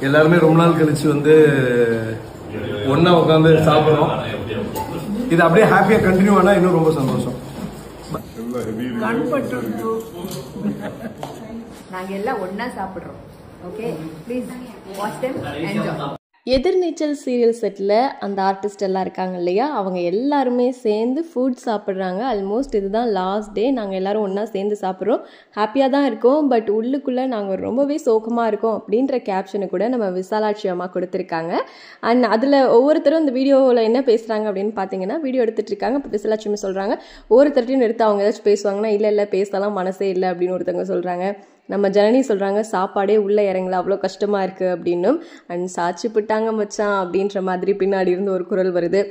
எல்லாருமே ரொம்ப நாள் கழிச்சு வந்து ஒன்னா உட்காந்து சாப்பிட்றோம். இது அப்படியே ஹாப்பியா கண்டினியூ ஆனா இன்னும் ரொம்ப சந்தோஷம். நாங்க எல்லாம் ஒன்னா சாப்பிடுறோம். Okay, please watch them, enjoy. Ethirneechal serial settle அந்த ஆர்டிஸ்ட் எல்லாம் இருக்காங்க இல்லையா, அவங்க எல்லாருமே சேர்ந்து ஃபுட் சாப்பிட்றாங்க. ஆல்மோஸ்ட் இதுதான் லாஸ்ட் டே. நாங்கள் எல்லோரும் ஒன்றா சேர்ந்து சாப்பிட்றோம். ஹாப்பியாக தான் இருக்கோம். பட் உள்ளுக்குள்ளே நாங்கள் ரொம்பவே சோகமாக இருக்கோம் அப்படின்ற கேப்ஷனை கூட நம்ம விசாலாட்சி அம்மா கொடுத்துருக்காங்க. அண்ட் அதில் ஒவ்வொருத்தரும் இந்த வீடியோவில் என்ன பேசுகிறாங்க அப்படின்னு பார்த்தீங்கன்னா, வீடியோ எடுத்துகிட்டு இருக்காங்க. இப்போ விசாலாட்சி அம்மா சொல்கிறாங்க, ஒவ்வொருத்தர்ட்டையும் எடுத்து அவங்க ஏதாச்சும் பேசுவாங்கன்னா, இல்லை பேசலாம் மனசே இல்லை அப்படின்னு ஒருத்தவங்க சொல்கிறாங்க. நம்ம ஜனனி சொல்கிறாங்க, சாப்பாடே உள்ளே இறங்கல, அவ்வளோ கஷ்டமாக இருக்குது அப்படின்னும். அண்ட் சாட்சி விட்டாங்க மச்சான் அப்படின்ற மாதிரி பின்னாடி இருந்து ஒரு குரல் வருது.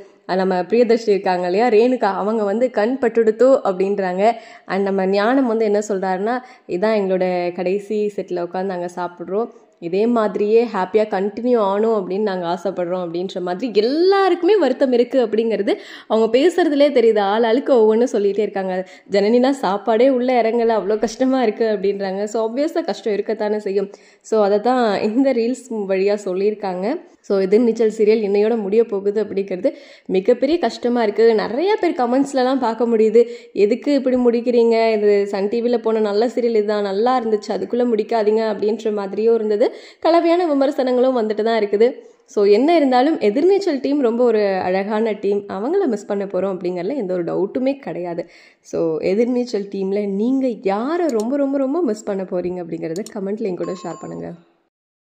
நம்ம பிரியதர்ஷி இருக்காங்க இல்லையா, ரேணுகா, அவங்க வந்து கண் பட்டுடுத்தோ அப்படின்றாங்க. அண்ட் நம்ம ஞானம் வந்து என்ன சொல்கிறாருன்னா, இதான் எங்களோட கடைசி செட்டில் உட்காந்து நாங்கள் சாப்பிட்றோம், இதே மாதிரியே ஹாப்பியாக கண்டினியூ ஆகணும் அப்படின்னு நாங்கள் ஆசைப்படுறோம் அப்படின்ற மாதிரி எல்லாருக்குமே வருத்தம் இருக்குது அப்படிங்கிறது அவங்க பேசுகிறதுலே தெரியுது. ஆளுக்கு ஒவ்வொன்றும் சொல்லிகிட்டே இருக்காங்க. ஜனனினா சாப்பாடே உள்ளே இறங்கலை, அவ்வளோ கஷ்டமாக இருக்குது அப்படின்றாங்க. ஸோ ஆப்வியஸாக கஷ்டம் இருக்கத்தானே செய்யும். ஸோ அதை தான் இந்த ரீல்ஸ் வழியாக சொல்லியிருக்காங்க. ஸோ எதிர்நீச்சல் சீரியல் இன்னையோட முடிய போகுது அப்படிங்கிறது மிகப்பெரிய கஷ்டமாக இருக்குது. நிறைய பேர் கமெண்ட்ஸ்லலாம் பார்க்க முடியுது, எதுக்கு இப்படி முடிக்கிறீங்க, இது சன் டிவியில் போன நல்ல சீரியல் இதுதான், நல்லா இருந்துச்சு, அதுக்குள்ளே முடிக்காதீங்க அப்படின்ற மாதிரியும் இருந்தது. கலவையான விமர்சனங்களும் வந்துட்டு தான் இருக்குது. ஸோ என்ன இருந்தாலும் எதிர்நீச்சல் டீம் ரொம்ப ஒரு அழகான டீம். அவங்கள மிஸ் பண்ண போகிறோம் அப்படிங்கிறதுல எந்த ஒரு டவுட்டுமே கிடையாது. ஸோ எதிர்நீச்சல் டீமில் நீங்கள் யாரை ரொம்ப ரொம்ப ரொம்ப மிஸ் பண்ண போகிறீங்க அப்படிங்கிறத கமெண்ட்டில் என் கூட ஷேர் பண்ணுங்கள்.